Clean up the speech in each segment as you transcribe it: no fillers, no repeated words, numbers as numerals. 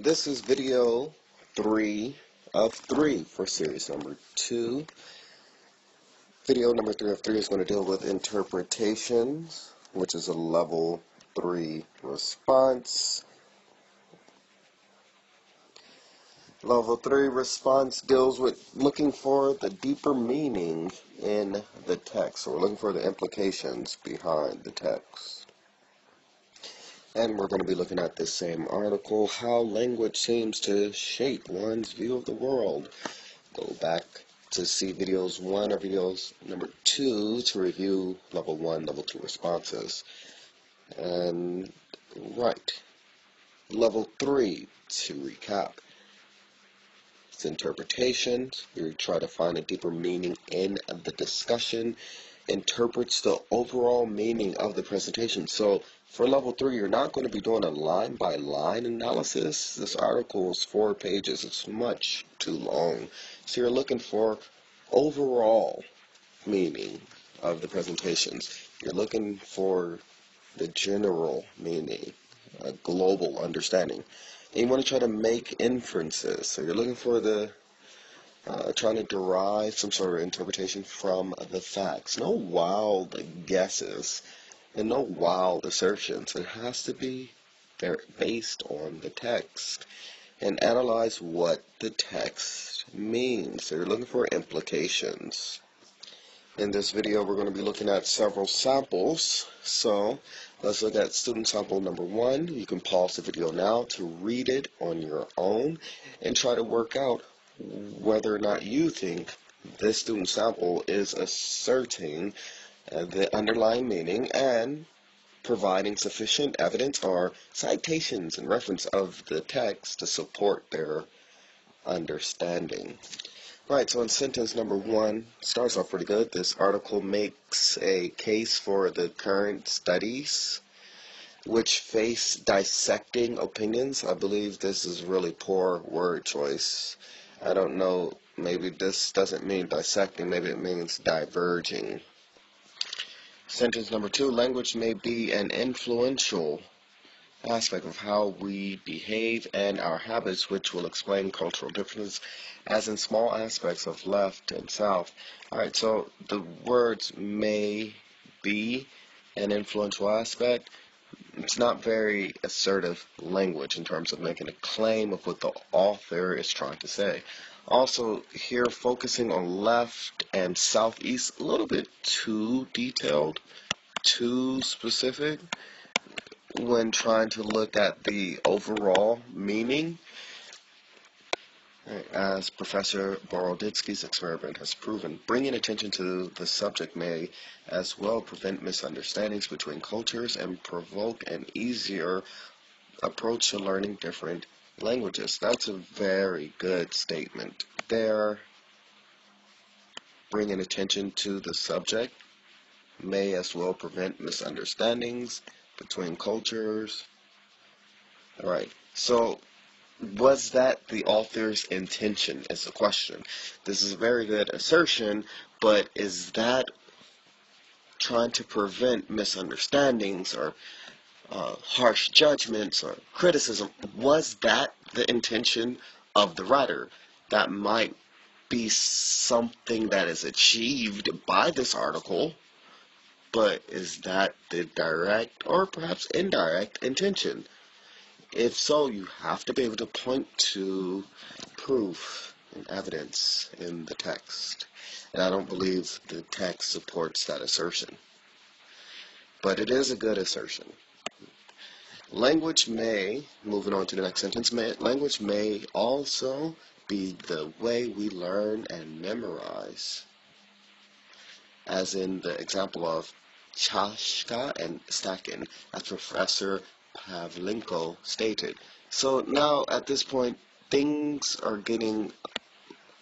This is video 3 of 3 for series number 2. Video number 3 of 3 is going to deal with interpretations, which is a level 3 response. Level 3 response deals with looking for the deeper meaning in the text, or looking for the implications behind the text. And we're going to be looking at this same article, How Language Seems to Shape One's View of the World. Go back to see videos 1 or videos number 2 to review level 1, level 2 responses. And level 3 to recap. It's interpretations. We try to find a deeper meaning in the discussion. Interprets the overall meaning of the presentation. So for level 3, you're not going to be doing a line-by-line analysis. This article is 4 pages. It's much too long. So you're looking for overall meaning of the presentations. You're looking for the general meaning, a global understanding. And you want to try to make inferences. So you're looking for the trying to derive some sort of interpretation from the facts. No wild guesses and no wild assertions. It has to be based on the text and analyze what the text means. So you're looking for implications. In this video, we're going to be looking at several samples. So let's look at student sample number 1. You can pause the video now to read it on your own and try to work out whether or not you think this student sample is asserting the underlying meaning and providing sufficient evidence or citations and reference of the text to support their understanding. Right, so in sentence number 1, starts off pretty good. This article makes a case for the current studies which face dissecting opinions. I believe this is really poor word choice. I don't know, maybe this doesn't mean dissecting, maybe it means diverging. Sentence number 2, language may be an influential aspect of how we behave and our habits, which will explain cultural differences as in small aspects of left and south. Alright, so the words may be an influential aspect. It's not very assertive language in terms of making a claim of what the author is trying to say. Also, here focusing on left and southeast, a little bit too detailed, too specific when trying to look at the overall meaning. As Professor Boroditsky's experiment has proven, bringing attention to the subject may as well prevent misunderstandings between cultures and provoke an easier approach to learning different languages. That's a very good statement there. Bringing attention to the subject may as well prevent misunderstandings between cultures. Alright, so was that the author's intention is the question. This is a very good assertion, but is that trying to prevent misunderstandings or harsh judgments or criticism? Was that the intention of the writer? That might be something that is achieved by this article, but is that the direct or perhaps indirect intention? If so, you have to be able to point to proof and evidence in the text. And I don't believe the text supports that assertion. But it is a good assertion. Language may, moving on to the next sentence, language may also be the way we learn and memorize. As in the example of Chashka and Stakin, as Professor Pavlenko stated. So now at this point, things are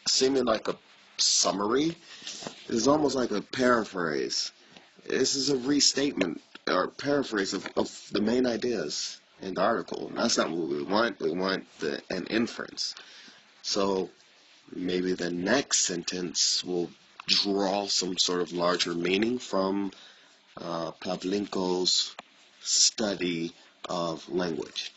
seeming like a summary. It's almost like a paraphrase. This is a restatement or paraphrase of the main ideas in the article. And that's not what we want. We want an inference. So maybe the next sentence will draw some sort of larger meaning from Pavlenko's study of language.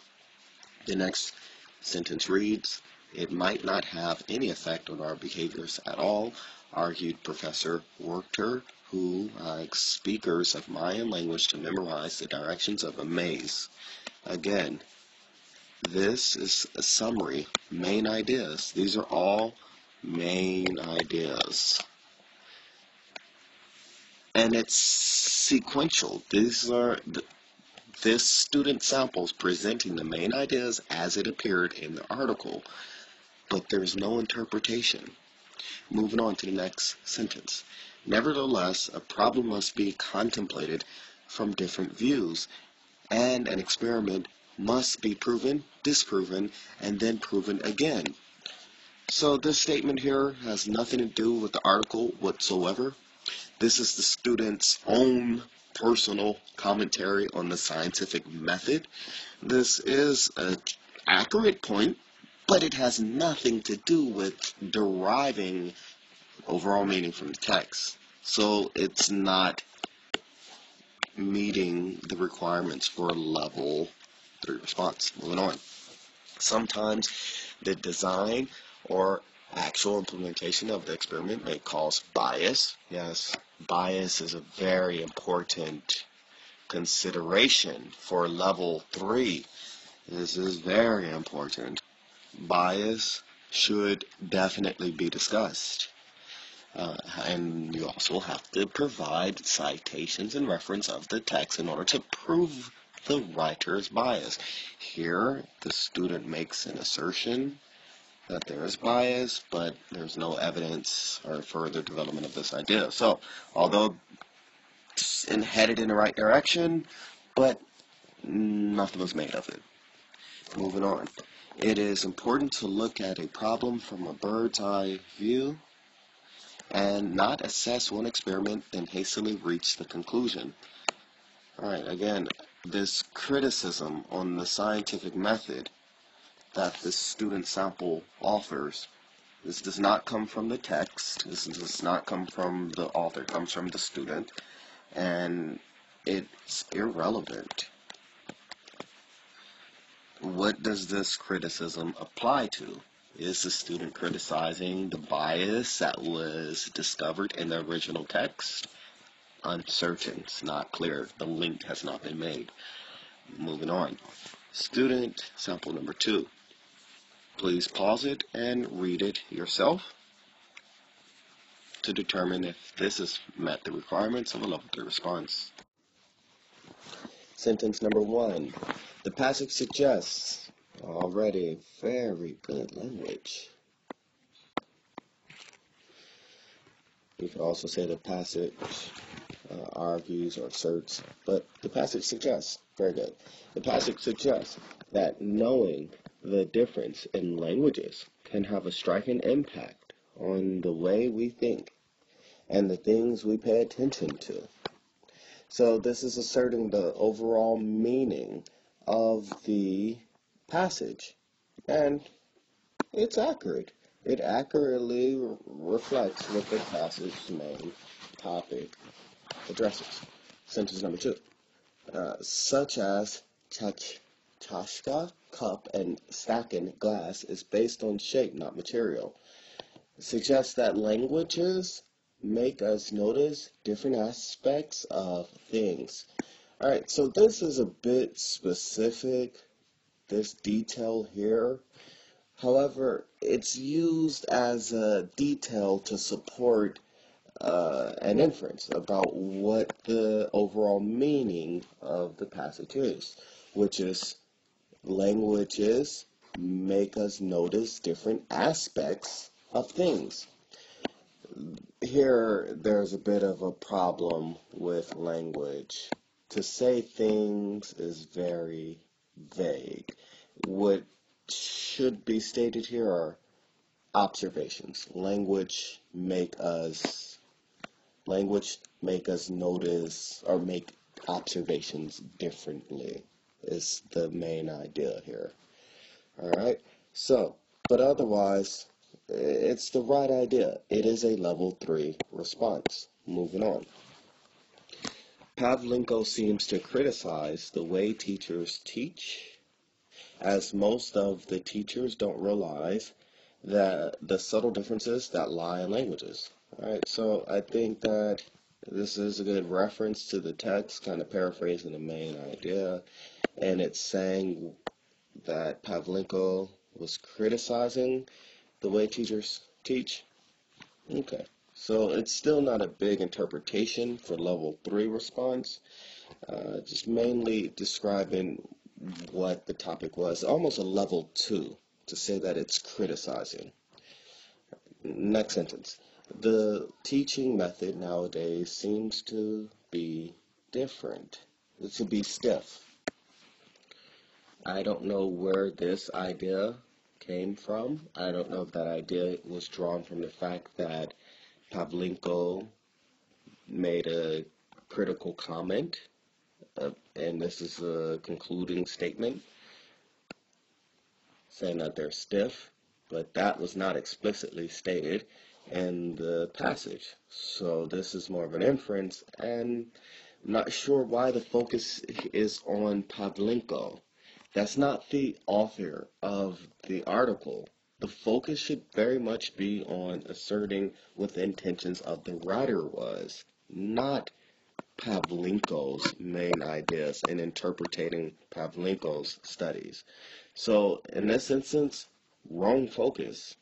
The next Sentence reads, "It might not have any effect on our behaviors at all," argued Professor Werchter, who likes speakers of Mayan language to memorize the directions of a maze. Again, this is a summary, main ideas. These are all main ideas. And it's sequential. This student samples presenting the main ideas as it appeared in the article, but there's no interpretation. Moving on to the next sentence. Nevertheless, a problem must be contemplated from different views, and an experiment must be proven, disproven, and then proven again. So this statement here has nothing to do with the article whatsoever. This is the student's own personal commentary on the scientific method. This is an accurate point, but it has nothing to do with deriving overall meaning from the text. So it's not meeting the requirements for level 3 response. Moving on. Sometimes the design or actual implementation of the experiment may cause bias. Yes, bias is a very important consideration for level 3. This is very important. Bias should definitely be discussed. And you also have to provide citations and reference of the text in order to prove the writer's bias. Here, the student makes an assertion that there is bias, but there's no evidence or further development of this idea. So, although it's headed in the right direction, but nothing was made of it. Moving on. It is important to look at a problem from a bird's eye view and not assess one experiment and hastily reach the conclusion. Alright, again, this criticism on the scientific method that the student sample offers, this does not come from the text, this does not come from the author, it comes from the student, and it's irrelevant. What does this criticism apply to? Is the student criticizing the bias that was discovered in the original text? Uncertain. It's not clear. The link has not been made. Moving on. Student sample number 2. Please pause it and read it yourself to determine if this has met the requirements of a level 3 response. Sentence number 1. The passage suggests already very good language. You could also say the passage argues or asserts, but the passage suggests, very good. The passage suggests that knowing the difference in languages can have a striking impact on the way we think and the things we pay attention to. So this is asserting the overall meaning of the passage, and it's accurate. It accurately reflects what the passage's main topic addresses. Sentence number 2. Such as chashka, cup, and stakin, glass, is based on shape, not material. Suggests that languages make us notice different aspects of things. Alright, so this is a bit specific, this detail here. However, it's used as a detail to support an inference about what the overall meaning of the passage is, which is languages make us notice different aspects of things. Here, there's a bit of a problem with language. To say things is very vague. What should be stated here are observations. Language make us notice or make observations differently is the main idea here. Alright, so, but otherwise, it's the right idea. It is a level 3 response. Moving on. Pavlenko seems to criticize the way teachers teach as most of the teachers don't realize that the subtle differences that lie in languages. All right, so I think that this is a good reference to the text, kind of paraphrasing the main idea, and it's saying that Pavlenko was criticizing the way teachers teach. Okay, so it's still not a big interpretation for level 3 response, just mainly describing what the topic was, almost a level 2 to say that it's criticizing. Next sentence. The teaching method nowadays seems to be different, to be stiff. I don't know where this idea came from. I don't know if that idea was drawn from the fact that Pavlenko made a critical comment, and this is a concluding statement saying that they're stiff, but that was not explicitly stated in the passage. So this is more of an inference, and I'm not sure why the focus is on Pavlenko. That's not the author of the article. The focus should very much be on asserting what the intentions of the writer was, not Pavlenko's main ideas in interpreting Pavlenko's studies. So in this instance, wrong focus.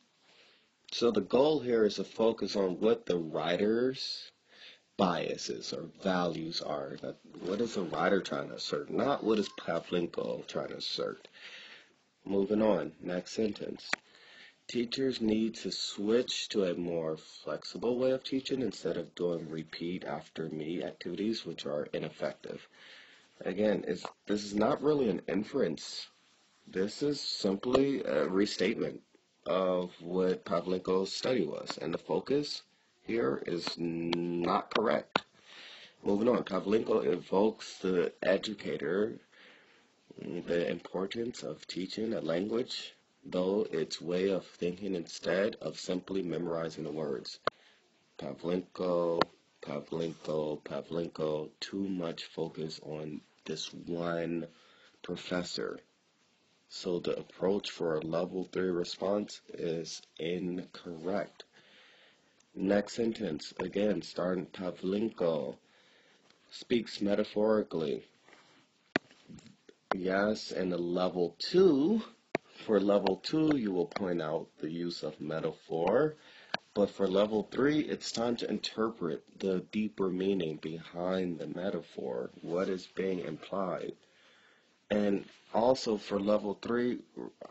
So the goal here is to focus on what the writer's biases or values are. What is the writer trying to assert, not what is Pavlenko trying to assert. Moving on, next sentence. Teachers need to switch to a more flexible way of teaching instead of doing repeat after me activities, which are ineffective. Again, this is not really an inference. This is simply a restatement of what Pavlenko's study was, and the focus here is not correct. Moving on, Pavlenko evokes the educator, the importance of teaching a language, though its way of thinking instead of simply memorizing the words. Pavlenko, Pavlenko, Pavlenko, too much focus on this one professor. So the approach for a level 3 response is incorrect. Next sentence, again, starting Pavlenko speaks metaphorically. Yes, and the level 2, for level 2, you will point out the use of metaphor. But for level 3, it's time to interpret the deeper meaning behind the metaphor, what is being implied. And also for level 3,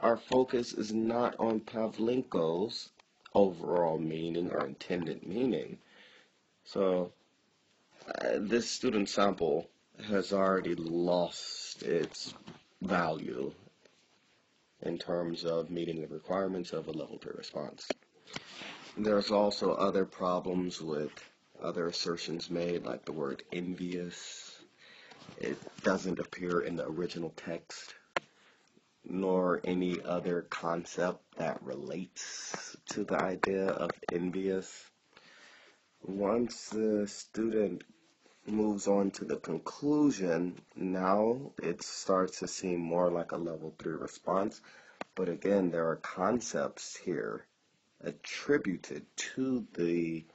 our focus is not on Pavlenko's overall meaning or intended meaning. So this student sample has already lost its value in terms of meeting the requirements of a level 3 response. There's also other problems with other assertions made, like the word envious. It doesn't appear in the original text, nor any other concept that relates to the idea of envious. Once the student moves on to the conclusion, now it starts to seem more like a level 3 response. But again, there are concepts here attributed to the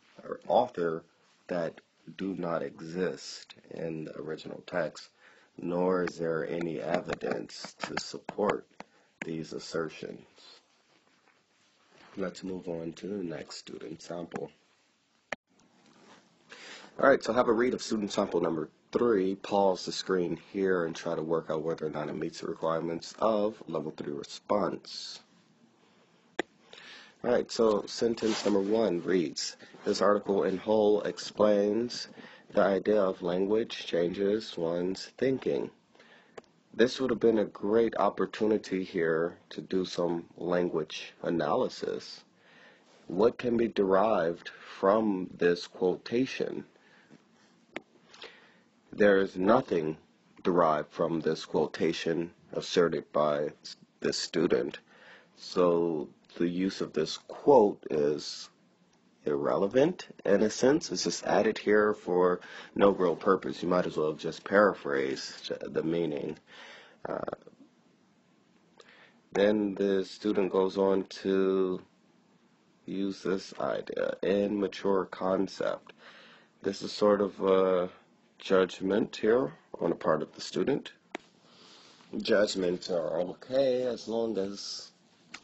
author that do not exist in the original text, nor is there any evidence to support these assertions. Let's move on to the next student sample. Alright, so have a read of student sample number 3. Pause the screen here and try to work out whether or not it meets the requirements of level 3 response. Alright, so sentence number 1 reads, this article in whole explains the idea of language changes one's thinking. This would have been a great opportunity here to do some language analysis. What can be derived from this quotation? There is nothing derived from this quotation asserted by this student. So the use of this quote is irrelevant in a sense. It's just added here for no real purpose. You might as well just paraphrase the meaning. Then the student goes on to use this idea, immature concept. This is sort of a judgment here on the part of the student. Judgments are okay as long as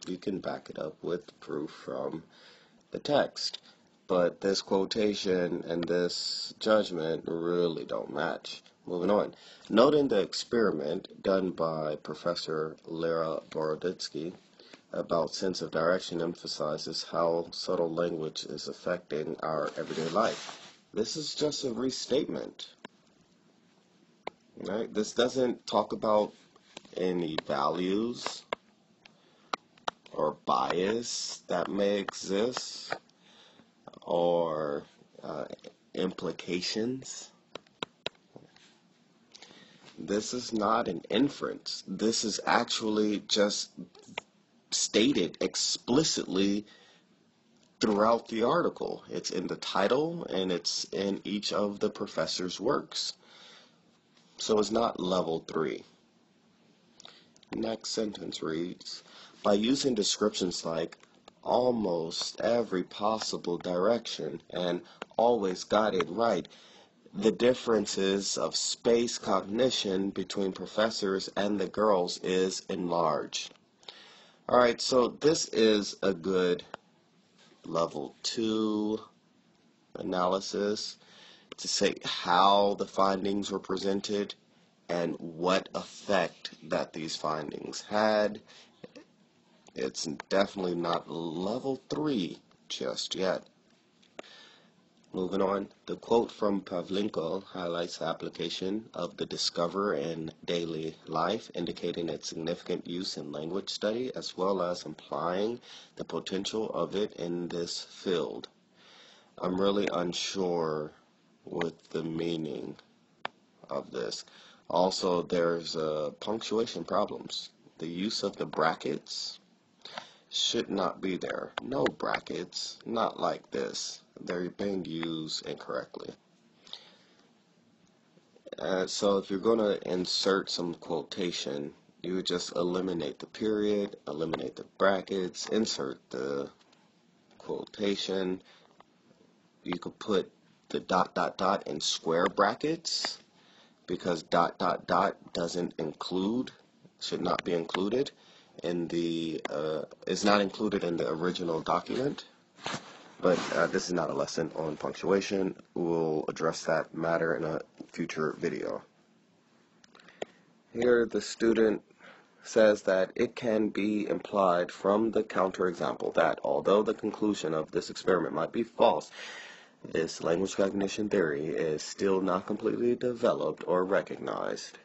you can back it up with proof from the text. But this quotation and this judgment really don't match. Moving on. Noting the experiment done by Professor Lera Boroditsky about sense of direction emphasizes how subtle language is affecting our everyday life. This is just a restatement. Right? This doesn't talk about any values or bias that may exist or implications. This is not an inference. This is actually just stated explicitly throughout the article. It's in the title and it's in each of the professor's works. So it's not level 3. Next sentence reads, by using descriptions like almost every possible direction and always got it right, the differences of space cognition between professors and the girls is enlarged. Alright, so this is a good level 2 analysis to say how the findings were presented and what effect that these findings had. It's definitely not level 3 just yet. Moving on, the quote from Pavlenko highlights the application of the discover in daily life, indicating its significant use in language study, as well as implying the potential of it in this field. I'm really unsure with the meaning of this. Also, there's punctuation problems. The use of the brackets should not be there. No brackets, not like this. They're being used incorrectly. So if you're going to insert some quotation, you would just eliminate the period, eliminate the brackets, insert the quotation. You could put the ... in square brackets, because ... doesn't include, should not be included in the, is not included in the original document. But this is not a lesson on punctuation. We'll address that matter in a future video. Here the student says that it can be implied from the counterexample that although the conclusion of this experiment might be false, this language cognition theory is still not completely developed or recognized.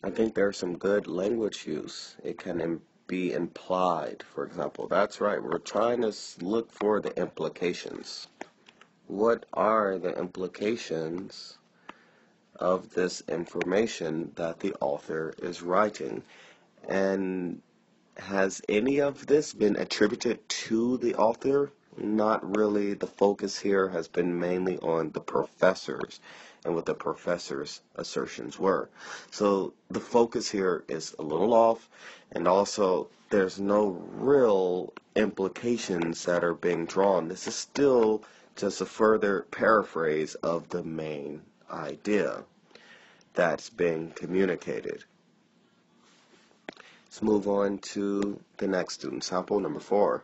I think there's some good language use. It can be implied, for example. That's right, we're trying to look for the implications. What are the implications of this information that the author is writing? And has any of this been attributed to the author? Not really. The focus here has been mainly on the professors and what the professors' assertions were. So the focus here is a little off, and also there's no real implications that are being drawn. This is still just a further paraphrase of the main idea that's being communicated. Let's move on to the next student, sample number 4.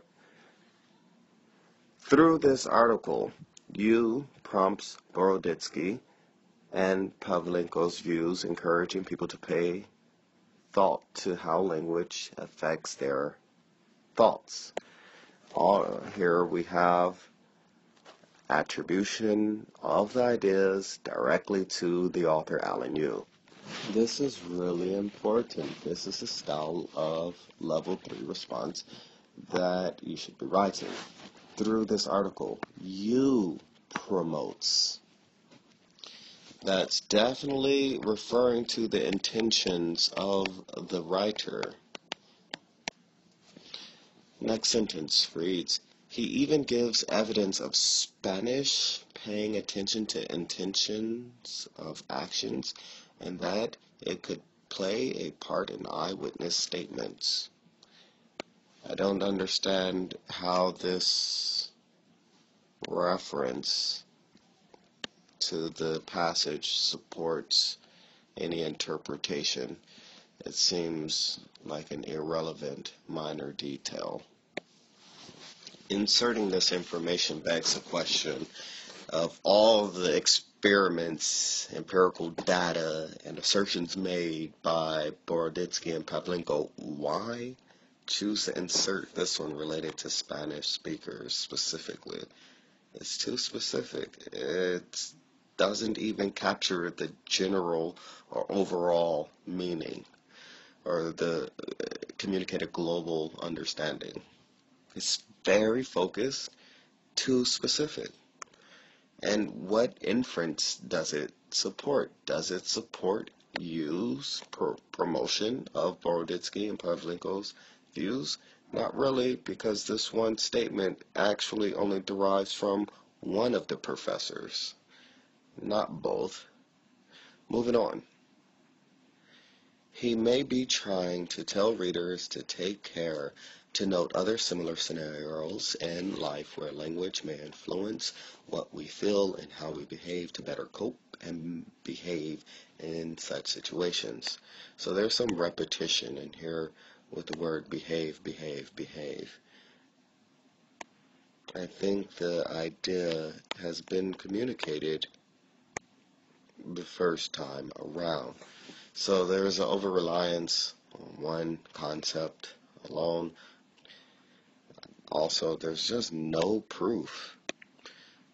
Through this article, you prompts Boroditsky and Pavlenko's views, encouraging people to pay thought to how language affects their thoughts. Here we have attribution of the ideas directly to the author Alan Yu. This is really important. This is a style of level 3 response that you should be writing. Through this article, you promotes. That's definitely referring to the intentions of the writer. Next sentence reads, he even gives evidence of Spanish paying attention to intentions of actions, and that it could play a part in eyewitness statements. I don't understand how this reference to the passage supports any interpretation. It seems like an irrelevant minor detail. Inserting this information begs the question of all the experiments, empirical data, and assertions made by Boroditsky and Pavlenko, why choose to insert this one related to Spanish speakers specifically? It's too specific. It doesn't even capture the general or overall meaning or the communicated global understanding. It's very focused, too specific. And what inference does it support? Does it support use, promotion of Boroditsky and Pavlenko's views? Not really, because this one statement actually only derives from one of the professors, not both. Moving on. He may be trying to tell readers to take care to note other similar scenarios in life where language may influence what we feel and how we behave to better cope and behave in such situations. So there's some repetition in here with the word behave, behave, behave. I think the idea has been communicated the first time around. So there's an over-reliance on one concept alone. Also, there's just no proof.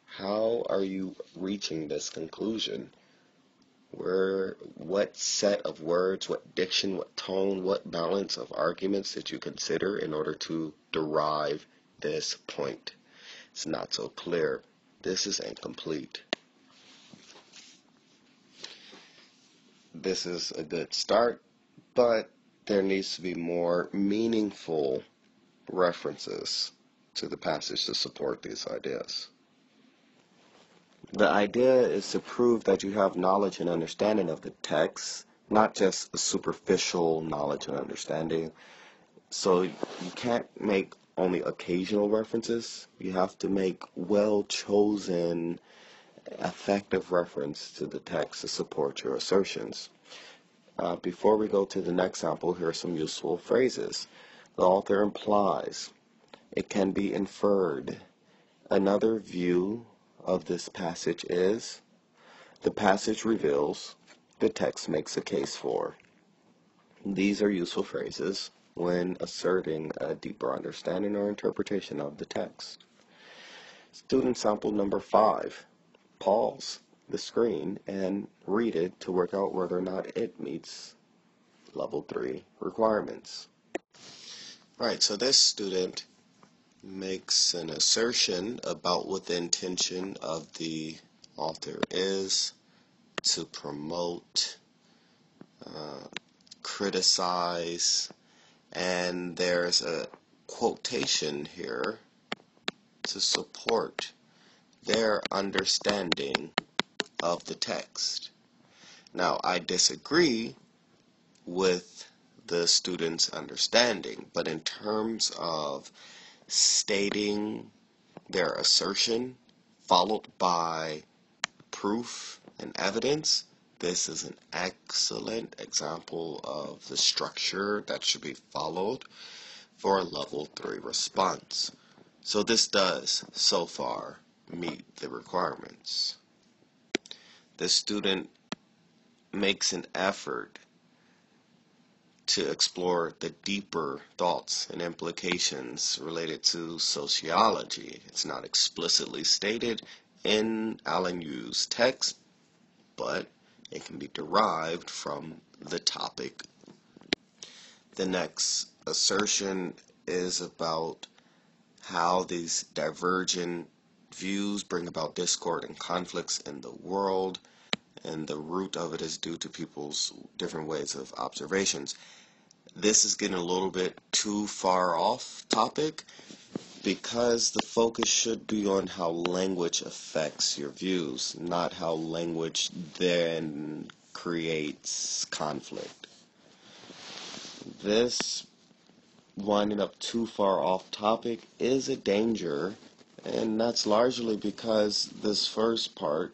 How are you reaching this conclusion? What set of words, what diction, what tone, what balance of arguments did you consider in order to derive this point? It's not so clear. This is incomplete. This is a good start, but there needs to be more meaningful references to the passage to support these ideas. The idea is to prove that you have knowledge and understanding of the text, not just a superficial knowledge and understanding. So you can't make only occasional references. You have to make well-chosen, effective reference to the text to support your assertions. Before we go to the next sample, here are some useful phrases. The author implies. It can be inferred. Another view of this passage is the passage reveals, the text makes a case for. These are useful phrases when asserting a deeper understanding or interpretation of the text. Student sample number 5. Pause the screen and read it to work out whether or not it meets level 3 requirements. Alright, so this student makes an assertion about what the intention of the author is to promote, criticize, and there's a quotation here to support their understanding of the text. Now, I disagree with the student's understanding, but in terms of stating their assertion followed by proof and evidence, this is an excellent example of the structure that should be followed for a level 3 response. So this does, so far, meet the requirements. The student makes an effort to explore the deeper thoughts and implications related to sociology. It's not explicitly stated in Alan Yu's text, but it can be derived from the topic. The next assertion is about how these divergent views bring about discord and conflicts in the world, and the root of it is due to people's different ways of observations. This is getting a little bit too far off topic because the focus should be on how language affects your views, not how language then creates conflict. This winding up too far off topic is a danger, and that's largely because this first part,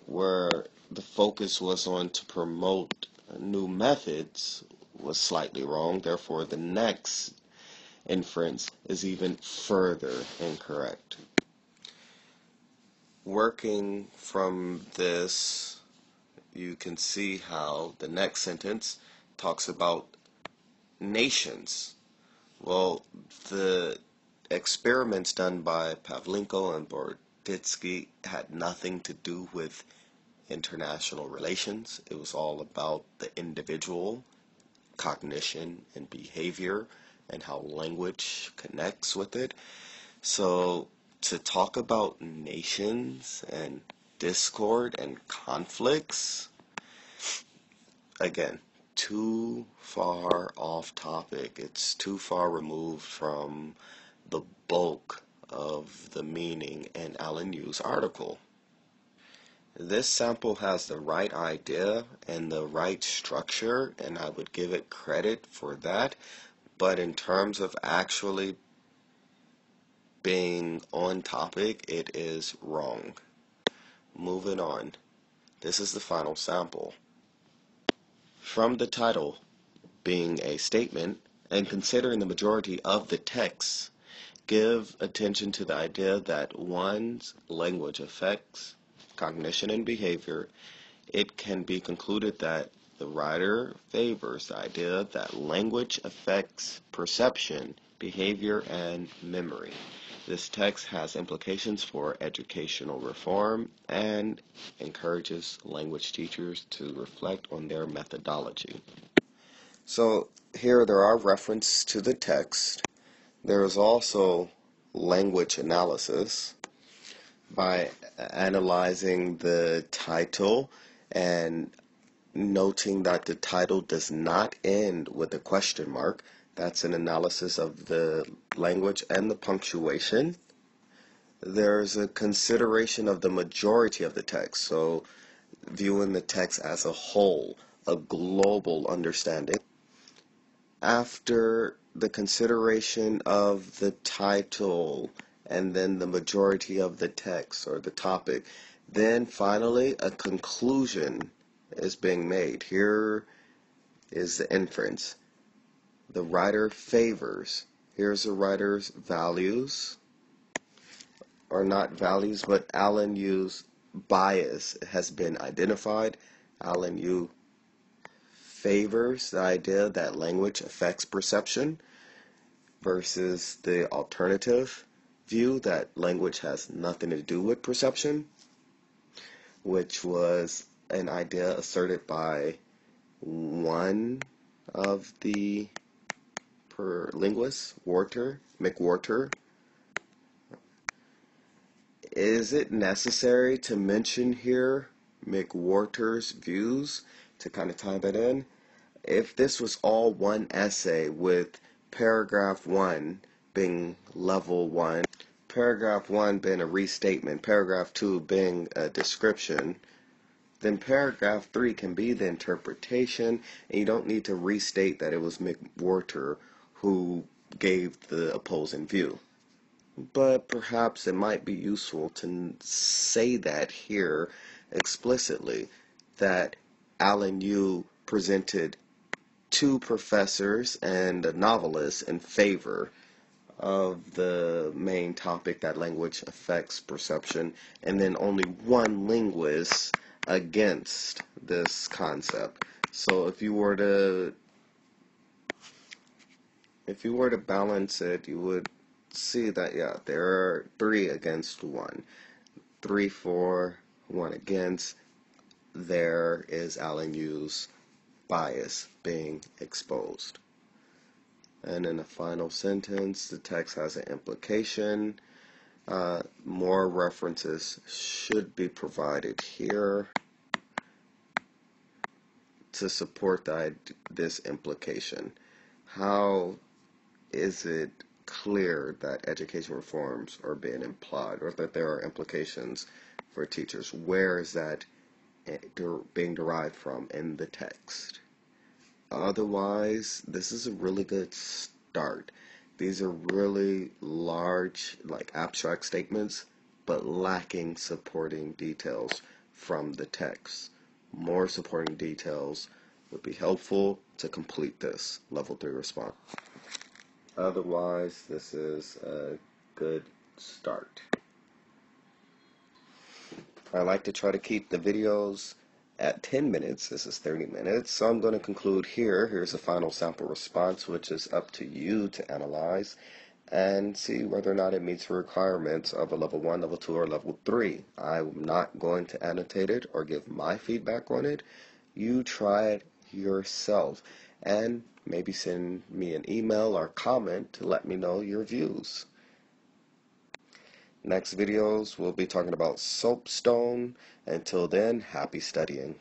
where the focus was on to promote new methods, was slightly wrong. Therefore, the next inference is even further incorrect. Working from this, you can see how the next sentence talks about nations. Well, the experiments done by Pavlenko and Borditsky had nothing to do with international relations. It was all about the individual, cognition, and behavior, and how language connects with it. So, to talk about nations and discord and conflicts, again, too far off topic. It's too far removed from the bulk of the meaning in Alan Yu's article. This sample has the right idea and the right structure, and I would give it credit for that. But in terms of actually being on topic, it is wrong. Moving on. This is the final sample. From the title being a statement, and considering the majority of the text, give attention to the idea that one's language affects cognition and behavior. It can be concluded that the writer favors the idea that language affects perception, behavior, and memory. This text has implications for educational reform and encourages language teachers to reflect on their methodology. So here there are references to the text. There is also language analysis by analyzing the title and noting that the title does not end with a question mark. That's an analysis of the language and the punctuation. There's a consideration of the majority of the text, so viewing the text as a whole, a global understanding. After the consideration of the title and then the majority of the text or the topic, then finally a conclusion is being made. Here is the inference. The writer favors. Here's the writer's values, or not values, but Alan Yu's bias has been identified. Alan Yu favors the idea that language affects perception versus the alternative view that language has nothing to do with perception, which was an idea asserted by one of the linguists, McWhorter. Is it necessary to mention here McWhorter's views to kind of tie that in? If this was all one essay with paragraph 1 being level 1, paragraph 1 being a restatement, paragraph 2 being a description, then paragraph 3 can be the interpretation, and you don't need to restate that it was McWhorter who gave the opposing view. But perhaps it might be useful to say that here explicitly, that Alan Yu presented two professors and a novelist in favor of the main topic that language affects perception, and then only one linguist against this concept. So if you were to balance it, you would see that, yeah, there are 3 against 1. 3 for, 1 against. There is Alan Yu's bias being exposed. And in the final sentence, the text has an implication. More references should be provided here to support this implication. How is it clear that education reforms are being implied, or that there are implications for teachers? Where is that being derived from in the text? Otherwise, this is a really good start. These are really large, like abstract statements, but lacking supporting details from the text. More supporting details would be helpful to complete this level 3 response. Otherwise, this is a good start. I like to try to keep the videos at 10 minutes. This is 30 minutes. So I'm going to conclude here. Here's a final sample response, which is up to you to analyze and see whether or not it meets the requirements of a level 1, level 2, or level 3. I'm not going to annotate it or give my feedback on it. You try it yourself and maybe send me an email or comment to let me know your views. Next videos, we'll be talking about soapstone. Until then, happy studying.